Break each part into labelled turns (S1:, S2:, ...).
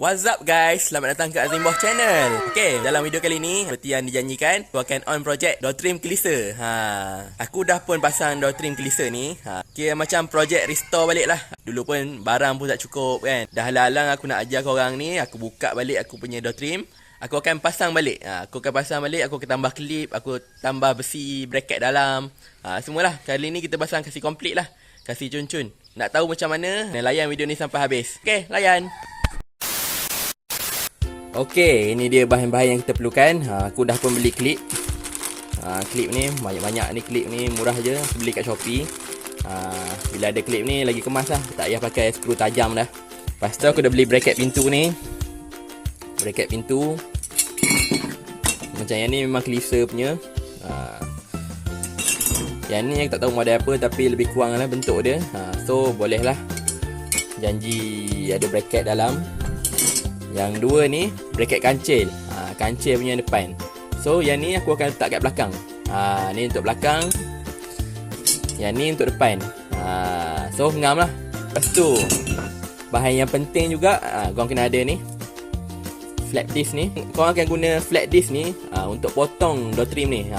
S1: What's up guys, selamat datang ke Azimboh Channel. Okay, dalam video kali ni seperti yang dijanjikan, aku akan on projek door trim cleaser. Aku dah pun pasang door trim cleaser ni. Kira macam projek restore balik lah. Dulu pun barang pun tak cukup kan. Dah halang-halang aku nak ajar korang ni, aku buka balik aku punya door trim. Aku akan pasang balik. Aku akan tambah klip, aku tambah besi bracket dalam. Semualah. Kali ni kita pasang kasih komplit lah. Kasih cun-cun. Nak tahu macam mana? Layan video ni sampai habis. Okay, layan. Okey, ini dia bahan-bahan yang kita perlukan. Aku dah pun beli klip. Klip ni banyak-banyak ni, klip ni murah je. Aku beli kat Shopee. Bila ada klip ni lagi kemas lah. Tak payah pakai skru tajam dah. Lepas tu aku dah beli bracket pintu ni. Bracket pintu. Macam yang ni memang cleaser punya. Yang ni aku tak tahu model apa, tapi lebih kurang lah bentuk dia. So boleh lah. Janji ada bracket dalam. Yang dua ni bracket kancil. Kancil punya depan. So yang ni aku akan letak kat belakang. Ni untuk belakang. Yang ni untuk depan. So ngam lah. Lepas tu bahan yang penting juga, korang kena ada ni, flat disc ni. Korang akan guna flat disc ni untuk potong door trim ni.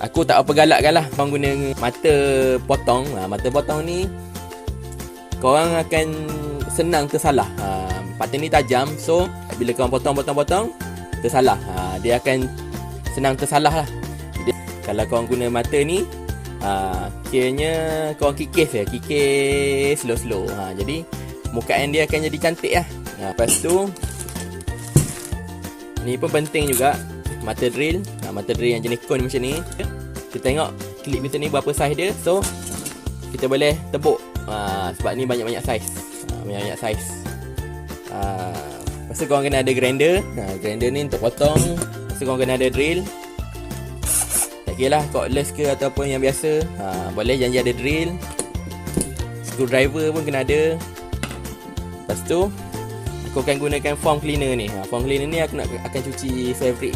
S1: Aku tak apa galakkan lah. Korang guna mata potong. Mata potong ni korang akan senang tersalah. Pattern ni tajam. So bila korang potong tersalah. Dia akan senang tersalah lah. Kalau korang guna mata ni, kiranya korang kikis je. Kikis slow-slow. Jadi mukaan dia akan jadi cantik lah. Lepas tu ni pun penting juga, mata drill. Mata drill yang jenis cone macam ni. Kita tengok klip kita ni berapa saiz dia. So kita boleh tebuk. Sebab ni banyak-banyak saiz. Banyak-banyak saiz. Lepas tu korang kena ada grinder. Grinder ni untuk potong. Lepas tu korang kena ada drill. Tak kira lah cordless ke ataupun yang biasa. Boleh janji ada drill. Screwdriver pun kena ada. Lepas tu aku akan gunakan foam cleaner ni. Foam cleaner ni aku akan cuci fabric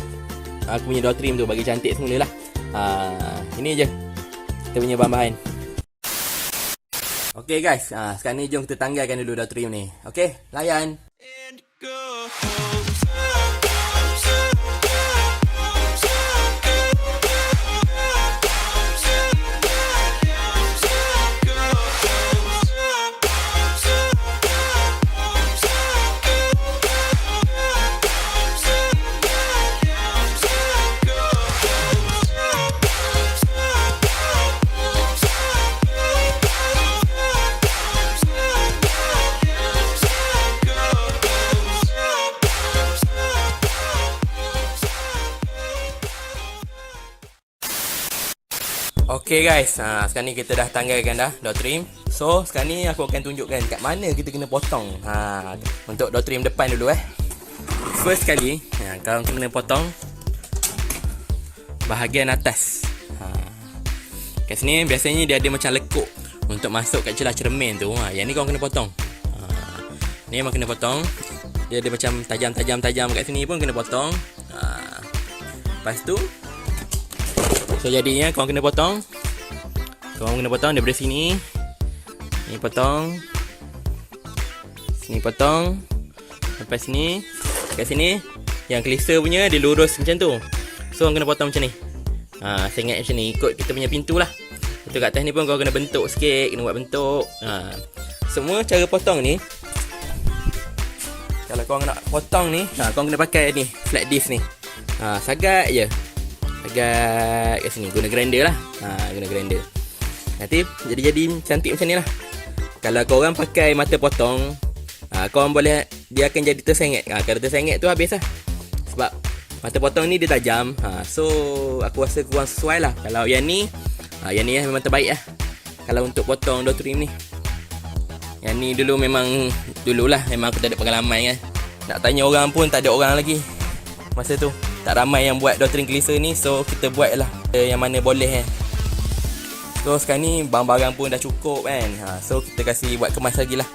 S1: aku punya door trim tu bagi cantik semula lah. Ini je kita punya bahan-bahan. Okay guys, sekarang ni jom kita tanggalkan dulu door trim ni. Okay, layan. Okay guys, sekarang ni kita dah tanggalkan dah door trim. So sekarang ni aku akan tunjukkan kat mana kita kena potong. Untuk door trim depan dulu First kali, korang kena potong bahagian atas. Kat sini biasanya dia ada macam lekuk untuk masuk kat celah cermin tu. Yang ni korang kena potong. Ni memang kena potong. Dia ada macam tajam kat sini pun kena potong. Lepas tu, so jadinya korang kena potong. Korang kena potong daripada sini. Ni potong. Sini potong. Sampai sini. Kat sini yang cleaser punya dia lurus macam tu. So korang kena potong macam ni. Saya ingat macam ni, ikut kita punya pintu lah. Lepas tu kat atas ni pun korang kena bentuk sikit. Kena buat bentuk. Semua cara potong ni, kalau korang nak potong ni, korang kena pakai ni, flat disc ni. Sagat je. Agak kat sini. Guna grinder lah. Guna grinder. Nanti jadi cantik macam ni lah. Kalau korang pakai mata potong, korang boleh, dia akan jadi tersengit. Kalau tersengit tu habis lah. Sebab mata potong ni dia tajam. So aku rasa kurang sesuai lah. Kalau yang ni memang terbaik lah. Kalau untuk potong door trim ni. Yang ni memang aku tak ada pengalaman kan. Nak tanya orang pun tak ada orang lagi masa tu. Tak ramai yang buat door trim cleaser ni. So kita buat lah yang mana boleh So sekarang ni barang-barang pun dah cukup kan. So kita kasih buat kemas lagi lah.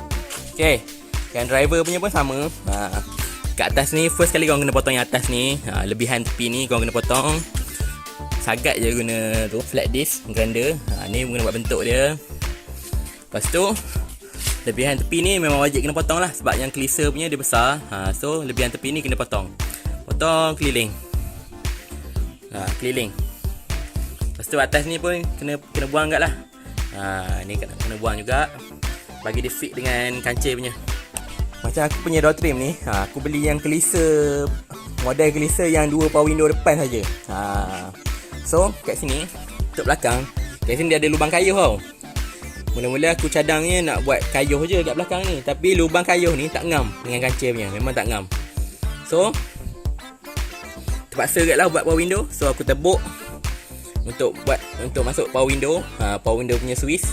S1: Okay, kan driver punya pun sama. Kat atas ni first kali korang kena potong yang atas ni. Lebihan tepi ni korang kena potong. Sagat je guna tu, flat disc grinder. Ni kena buat bentuk dia. Lepas tu lebihan tepi ni memang wajib kena potong lah, sebab yang klisa punya dia besar. So lebihan tepi ni kena potong. Potong keliling. Keliling. Lepas tu atas ni pun kena buang kat lah. Ni kena buang juga, bagi dia fit dengan kancil punya. Macam aku punya door trim ni, aku beli yang klisa, model klisa yang 2 power window depan saja. So kat sini, untuk belakang, kat sini dia ada lubang kayuh tau. Mula-mula aku cadangnya nak buat kayuh je kat belakang ni, tapi lubang kayuh ni tak ngam dengan kancil punya, memang tak ngam. So terpaksa kat lah buat power window. So aku tebuk untuk masuk power window. Power window punya Swiss.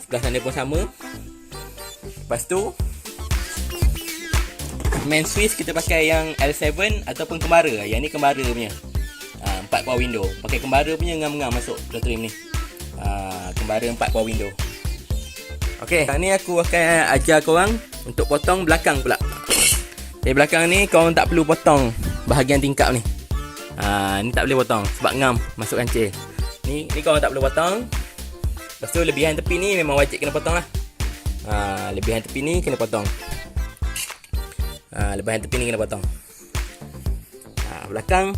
S1: Sebelah sana pun sama. Lepas tu main Swiss kita pakai yang L7 ataupun kembara. Yang ni kembara punya. 4 power window. Pakai kembara punya ngam-ngam masuk door trim ni. Kembara 4 power window. Okey, sekarang ni aku akan ajar korang untuk potong belakang pula. Dari belakang ni korang tak perlu potong bahagian tingkap ni. Ni tak boleh potong sebab ngam masuk kancil. Ni korang tak perlu potong. Lepas tu lebihan tepi ni memang wajib kena potong lah. Lebihan tepi ni kena potong. Lebihan tepi ni kena potong. Belakang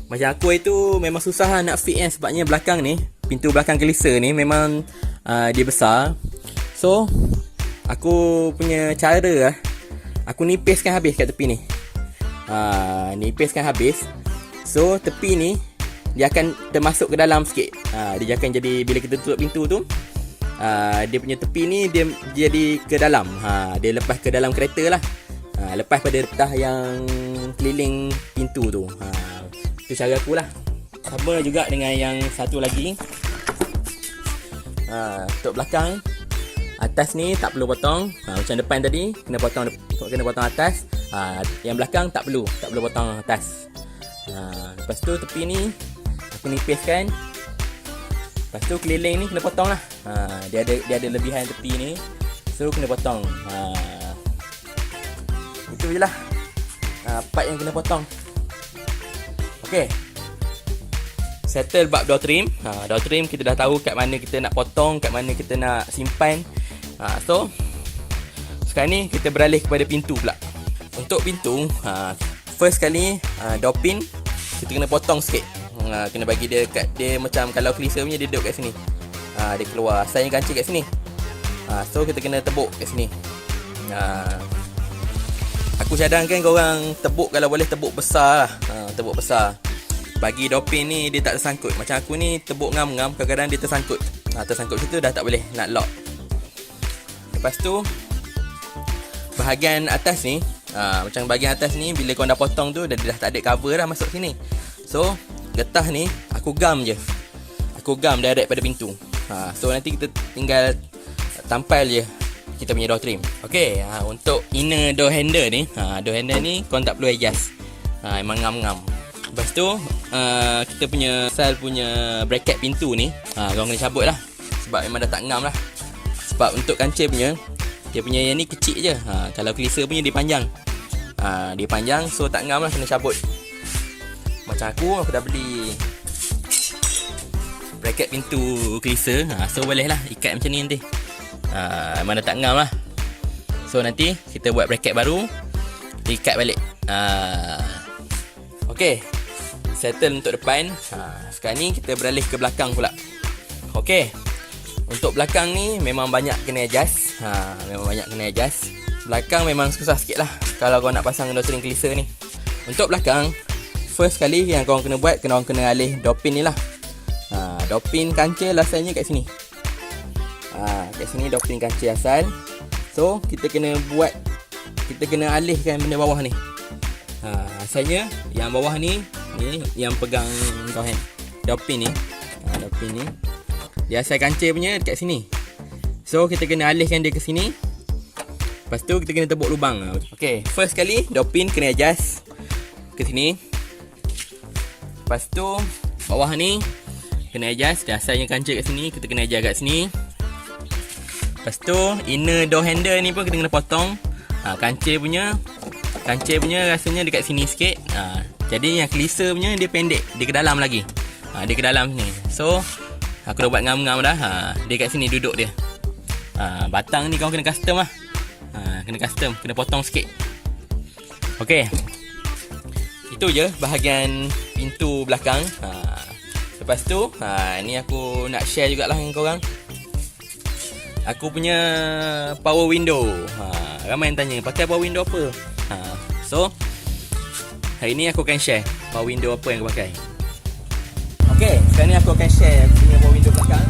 S1: macam aku itu memang susah lah nak fit kan, sebabnya belakang ni, pintu belakang kelisa ni memang dia besar. So aku punya cara lah, aku nipiskan habis kat tepi ni. Nipiskan habis. So tepi ni dia akan termasuk ke dalam sikit. Dia akan jadi, bila kita tutup pintu tu, dia punya tepi ni dia jadi ke dalam. Dia lepas ke dalam kereta lah. Lepas pada petah yang keliling pintu tu. Itu cara aku lah. Sama juga dengan yang satu lagi. Untuk belakang, atas ni tak perlu potong. Macam depan tadi kena potong atas. Yang belakang tak perlu potong atas. Lepas tu tepi ni aku nipiskan. Lepas tu keliling ni kena potong lah. Dia ada lebihan tepi ni, so kena potong. Itu je lah part yang kena potong. Okay, settle bab door trim. Door trim kita dah tahu kat mana kita nak potong, kat mana kita nak simpan. So sekarang ni kita beralih kepada pintu pula. Untuk pintu, first kali door pin kita kena potong sikit. Kena bagi dia kat dia, macam kalau klisa punya dia duduk kat sini. Dia keluar, asalnya kancil kat sini. So kita kena tebuk kat sini. Aku cadangkan korang tebuk, kalau boleh tebuk besar lah. Tebuk besar, bagi door pin ni dia tak tersangkut. Macam aku ni tebuk ngam-ngam, kadang-kadang dia tersangkut. Tersangkut situ dah tak boleh nak lock. Lepas tu bahagian atas ni, macam bahagian atas ni, bila korang dah potong tu dah tak ada cover dah masuk sini. So getah ni aku gam je. Aku gam direct pada pintu. So nanti kita tinggal tampal je kita punya door trim. Okay, untuk inner door handle ni, door handle ni korang tak perlu adjust. Memang ngam-ngam. Lepas tu kita punya sel punya bracket pintu ni, korang kena cabut lah, sebab memang dah tak ngam lah. Sebab untuk kancil punya, dia punya yang ni kecil je. Kalau klisa punya dia panjang. Dia panjang, so tak ngam lah, kena cabut. Macam aku dah beli bracket pintu klisa. So boleh lah ikat macam ni nanti. Mana tak ngam lah. So nanti kita buat bracket baru, kita ikat balik. Okay, settle untuk depan. Sekarang ni kita beralih ke belakang pula. Okay, untuk belakang ni memang banyak kena adjust. Belakang memang susah sikit lah kalau kau nak pasang door trim klisa ni. Untuk belakang, first kali yang korang kena buat, korang kena alih door pin ni lah. Door pin kancil asalnya kat sini. Kat sini door pin kancil asal. So kita kena alihkan benda bawah ni. Asalnya yang bawah ni yang pegang door pin ni. Door pin ni dia asal kancil punya dekat sini. So kita kena alihkan dia ke sini. Lepas tu kita kena tebuk lubang. Okay, first kali door pin kena adjust ke sini. Lepas tu bawah ni kena adjust. Dia asalnya kancil kat sini, kita kena adjust kat sini. Lepas tu inner door handle ni pun kita kena potong. Kancil punya rasanya dekat sini sikit. Jadi yang klisa punya dia pendek, dia ke dalam lagi. Dia ke dalam ni. So aku dah buat ngam-ngam dah. Dia kat sini duduk dia. Batang ni kau kena custom lah. Kena custom, kena potong sikit. Okey. Itu je bahagian pintu belakang. Lepas tu, ni aku nak share jugalah dengan korang. Aku punya power window. Ramai yang tanya, pakai power window apa? So, hari ni aku akan share power window apa yang aku pakai. Okey, sekarang ni aku akan share aku punya power window belakang.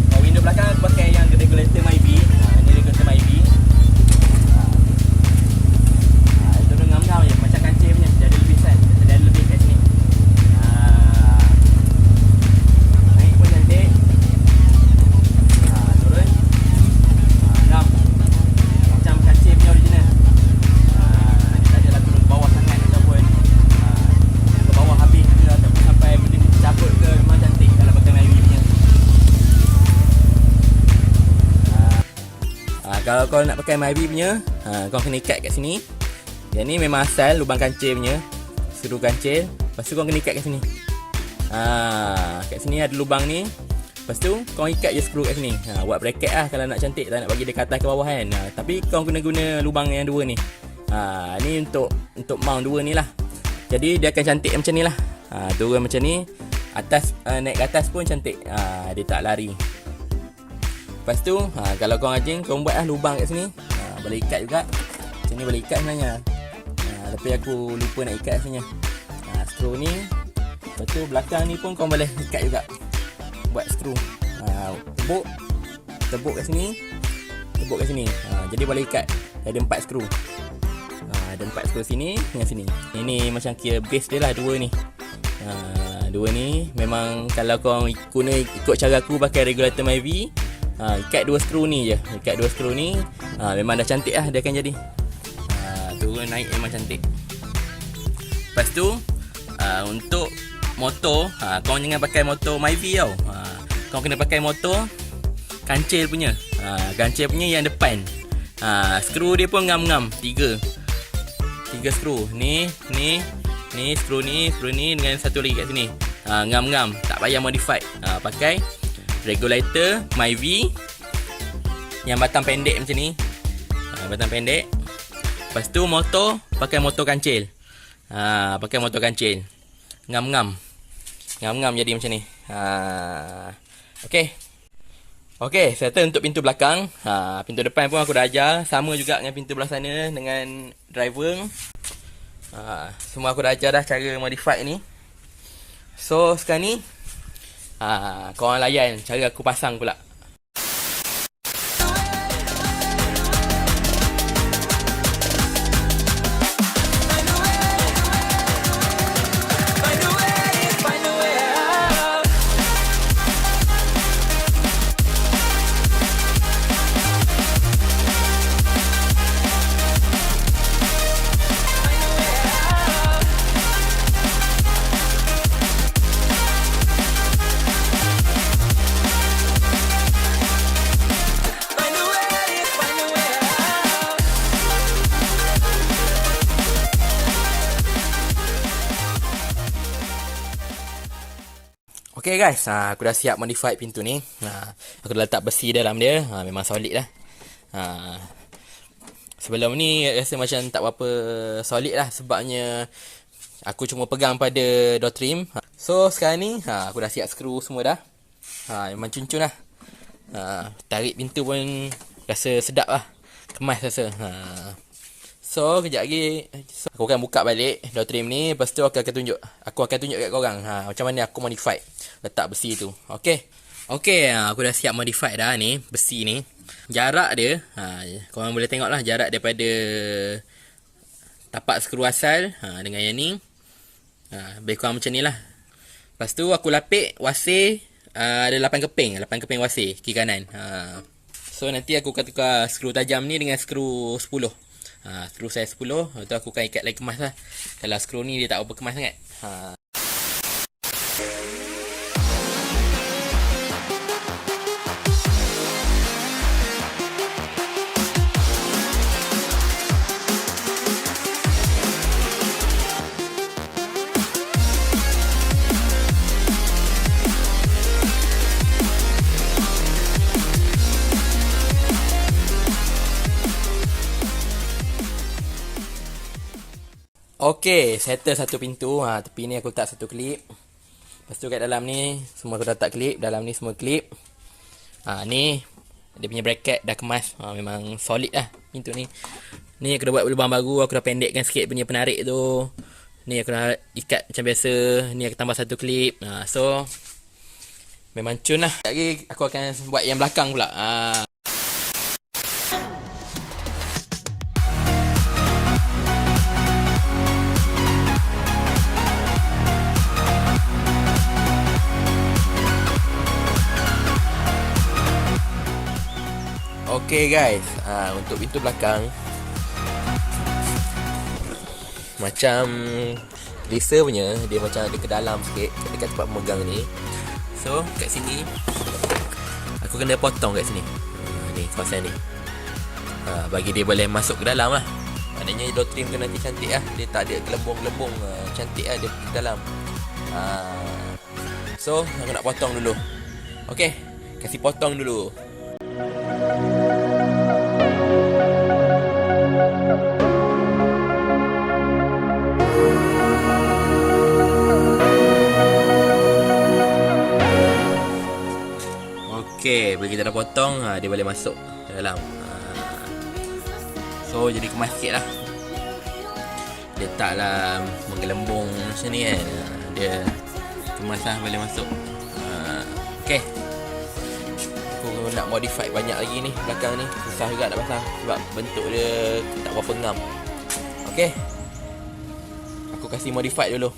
S1: Power window belakang aku pakai yang regulator Myvi. Ini regulator Myvi. Itu ngam-ngam je, macam kancil punya. Dia ada lebih size, dia ada lebih kat sini. Naik pun cantik. Turun. Ngam. Macam kancil punya original. Dia tak adalah turun bawah sangat ataupun ke bawah habis ke ataupun sampai benda ni cabut ke. Memang cantik kalau pakai Myvi punya. Kalau kau nak pakai Myvi punya, kau kena ikat kat sini. Yang ni memang asal lubang kancil punya, skru kancil. Lepas tu kau kena ikat kat sini. Kat sini ada lubang ni. Lepas tu kau ikat je skru kat sini. Buat bracket lah kalau nak cantik, tak nak bagi dia ke atas ke bawah kan. Tapi kau kena guna lubang yang dua ni. Ni untuk mount dua ni lah. Jadi dia akan cantik macam ni lah. Turun macam ni. Atas naik ke atas pun cantik. Dia tak lari. Lepas tu kalau kau rajin, kau buat lah lubang kat sini. Boleh ikat juga. Macam ni boleh ikat sebenarnya. Tapi aku lupa nak ikat sebenarnya. Skru ni. Lepas tu belakang ni pun kau boleh ikat juga. Buat skru. Tebuk kat sini. Tebuk kat sini. Jadi boleh ikat. Ada 4 skru. Ada 4 skru sini dengan sini. Ini macam kira base dia lah, dua ni. Dua ni memang kalau kau guna ikut cara aku pakai regulator Myvi, ikat dua skru ni je. Ikat dua skru ni, memang dah cantik lah dia akan jadi. Turun naik memang cantik. Lepas tu untuk motor, kau jangan pakai motor Myvi tau. Kau kena pakai motor kancil punya. Kancil punya yang depan. Skru dia pun ngam-ngam. Tiga skru. Ni skru ni dengan satu lagi kat sini. Ngam-ngam, tak payah modified. Pakai regulator Myvi yang batang pendek macam ni. Batang pendek. Lepas tu motor, pakai motor kancil. Pakai motor kancil. Ngam-ngam jadi macam ni. Okey, settle untuk pintu belakang. Pintu depan pun aku dah ajar. Sama juga dengan pintu belah sana dengan driver. Semua aku dah ajar dah cara modify ni. So sekarang ni korang layan cara aku pasang pula. Okay guys, aku dah siap modify pintu ni. Aku dah letak besi dalam dia. Memang solid lah. Sebelum ni rasa macam tak berapa solid lah. Sebabnya aku cuma pegang pada door trim. So sekarang ni aku dah siap skru semua dah. Memang cun-cun lah. Tarik pintu pun rasa sedap lah. Kemas rasa. So kejap lagi aku akan buka balik door trim ni. Lepas tu aku akan tunjuk kat korang macam mana aku modify letak besi tu. Okay, aku dah siap modify dah ni besi ni. Jarak dia korang boleh tengok lah. Jarak daripada tapak skru asal dengan yang ni lebih kurang macam ni lah. Lepas tu aku lapik wasir. Ada 8 keping wasir kiri kanan. So nanti aku akan tukar skru tajam ni dengan skru 10. Skru size 10. Lepas tu aku akan ikat lagi kemas lah. Kalau skru ni dia tak berapa kemas sangat. Okey, settle satu pintu. Tepi ni aku letak satu klip. Lepas tu kat dalam ni semua aku dah letak klip. Dalam ni semua klip. Ni dia punya bracket dah kemas. Memang solid lah pintu ni. Ni aku dah buat lubang baru. Aku dah pendekkan sikit punya penarik tu. Ni aku dah ikat macam biasa. Ni aku tambah satu klip. So memang cun lah. Lagi aku akan buat yang belakang pula. Okay guys, untuk pintu belakang macam Lisa punya, dia macam ada ke dalam sikit dekat tempat megang ni. So kat sini aku kena potong kat sini. Ni kawasan ni, bagi dia boleh masuk ke dalam lah. Maknanya door trim tu nanti cantik lah. Dia tak ada gelembung-gelembung, cantik lah dia ke dalam. So aku nak potong dulu. Okay, kasih potong dulu. Okay, bila kita dah potong, dia boleh masuk ke dalam. So jadi kemas sikit lah. Dia taklah menggelembung macam ni kan. Dia kemas lah, boleh masuk. Okay, aku nak modify banyak lagi ni belakang ni. Susah juga nak pasang sebab bentuk dia tak berapa ngam. Okay, aku kasih modify dulu.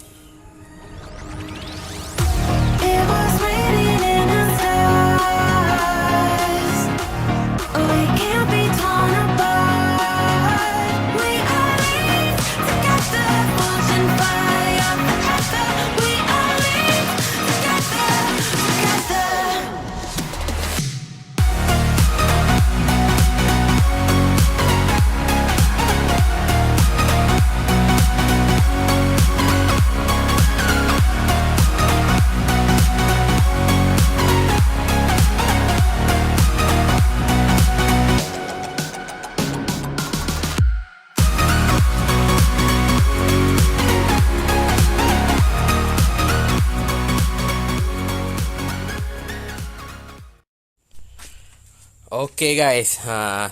S1: Okay guys,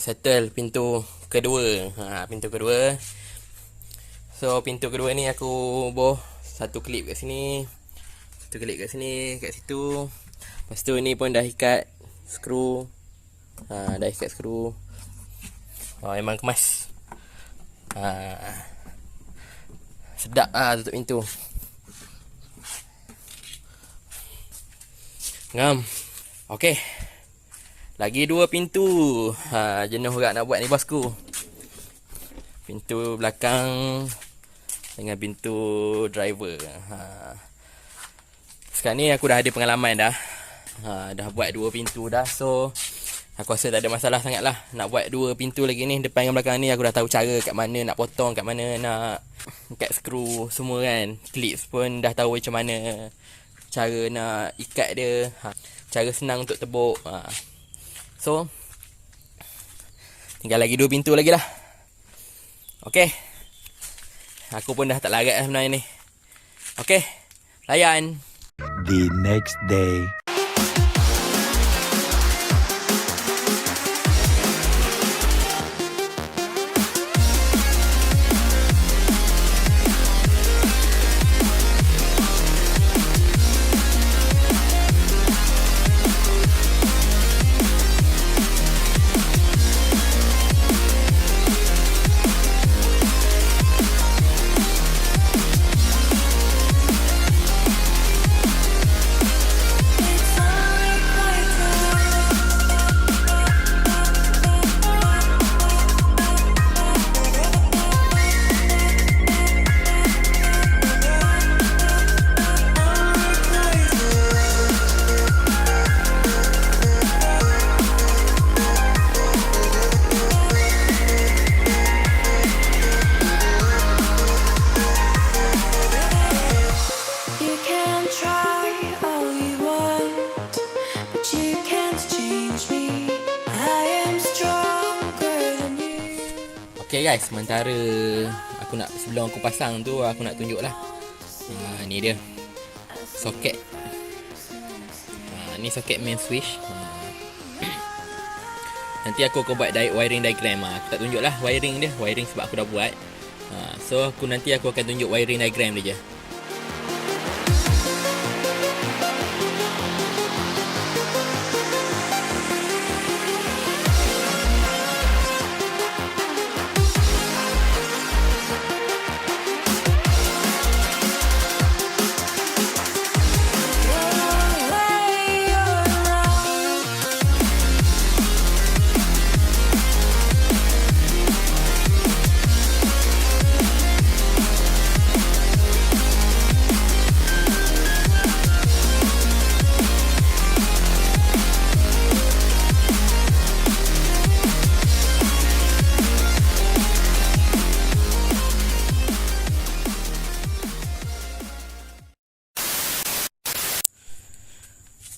S1: settle pintu kedua. Pintu kedua. So pintu kedua ni aku boh satu klip kat sini, satu klip kat sini, kat situ. Lepas tu ni pun dah ikat skru. Dah ikat skru. Memang kemas. Sedap tutup pintu. Ngam. Okay, lagi dua pintu. Jenuh juga nak buat ni bosku. Pintu belakang dengan pintu driver. Sekarang ni aku dah ada pengalaman dah. Dah buat dua pintu dah. So aku rasa tak ada masalah sangat lah. Nak buat dua pintu lagi ni, depan dengan belakang ni. Aku dah tahu cara kat mana nak potong, kat mana nak ikat skru semua kan. Clips pun dah tahu macam mana cara nak ikat dia. Cara senang untuk tebuk. So tinggal lagi dua pintu lagi lah. Okay, aku pun dah tak larat lah sebenarnya ni. Okay, layan.
S2: The next day.
S1: Okay guys, sementara sebelum aku pasang tu, aku nak tunjuk lah. Ni dia soket. Ni soket main switch. Nanti aku buat wiring diagram. Aku tak tunjuk lah wiring sebab aku dah buat. So nanti aku akan tunjuk wiring diagram dia je.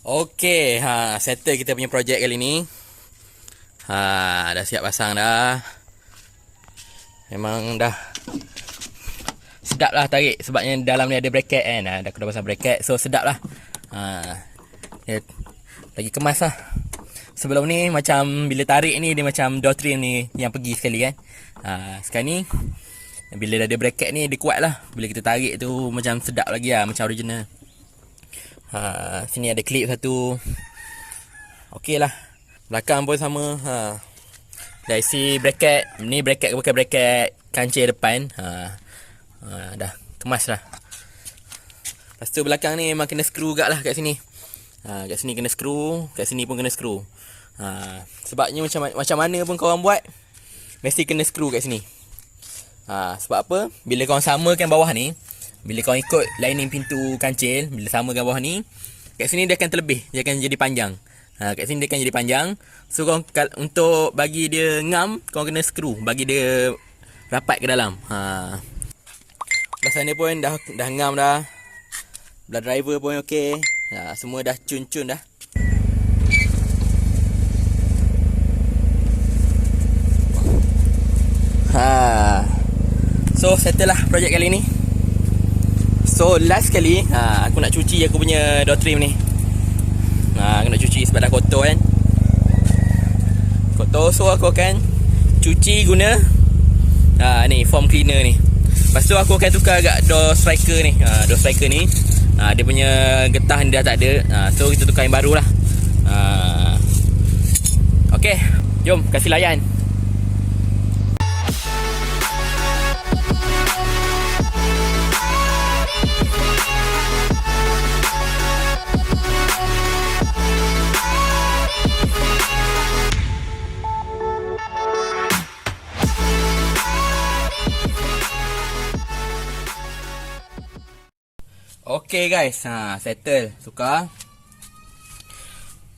S1: Okey, settle kita punya projek kali ni. Dah siap pasang dah. Memang dah sedap lah tarik sebabnya dalam ni ada bracket kan. Dah aku dah pasang bracket, so sedap lah. Lagi kemas lah. Sebelum ni macam bila tarik ni dia macam door trim ni yang pergi sekali kan. Sekarang ni bila dah ada bracket ni dia kuat lah. Bila kita tarik tu macam sedap lagi lah, macam original. Sini ada klip satu. Okey lah. Belakang pun sama. Dah isi bracket. Ni bracket bukan bracket kancil depan. Dah kemas lah. Lepas tu belakang ni memang kena skru gak lah kat sini. Kat sini kena skru, kat sini pun kena skru. Sebabnya macam mana pun korang buat, mesti kena skru kat sini. Sebab apa? Bila korang samakan bawah ni, bila kau ikut lining pintu kancil, bila samakan bawah ni, kat sini dia akan terlebih, dia akan jadi panjang. Kat sini dia akan jadi panjang. So kau untuk bagi dia ngam, kau kena skru, bagi dia rapat ke dalam. Belah sana pun dah ngam dah. Belah driver pun okey. Semua dah cun-cun dah. So settle lah projek kali ni. So last kali aku nak cuci aku punya door trim ni. Aku nak cuci sebab dah kotor kan. Kotor, so aku akan cuci guna ni foam cleaner ni. Lepas tu aku akan tukar agak door striker ni. Door striker ni dia punya getah ni dah tak ada. So kita tukar yang baru lah. Okay, jom kasih layan. Okay guys, settle, tukar.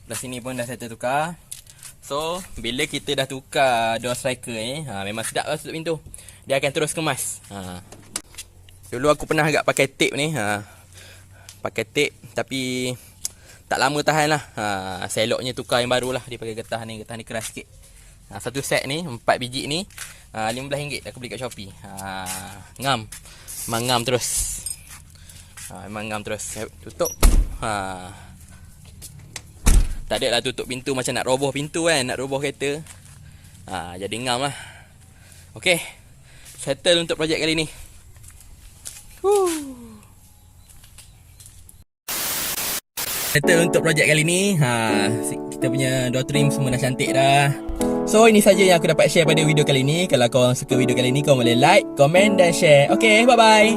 S1: Belah sini pun dah settle tukar. So, bila kita dah tukar door striker ni, memang sedap lah tutup pintu. Dia akan terus kemas. Dulu aku pernah agak pakai tape ni. Pakai tape, tapi tak lama tahan lah. Seloknya tukar yang baru lah. Dia pakai getah ni keras sikit. Satu set ni, 4 biji ni, RM15 aku beli kat Shopee. Ngam. Memang ngam terus. Memang ngam terus. Tutup. Tak ada lah tutup pintu macam nak roboh pintu kan, nak roboh kereta. Jadi ngam lah. Okay, settle untuk projek kali ni. Settle untuk projek kali ni. Kita punya door trim semua dah cantik dah. So ini saja yang aku dapat share pada video kali ni. Kalau korang suka video kali ni, korang boleh like, komen dan share. Okay, bye bye.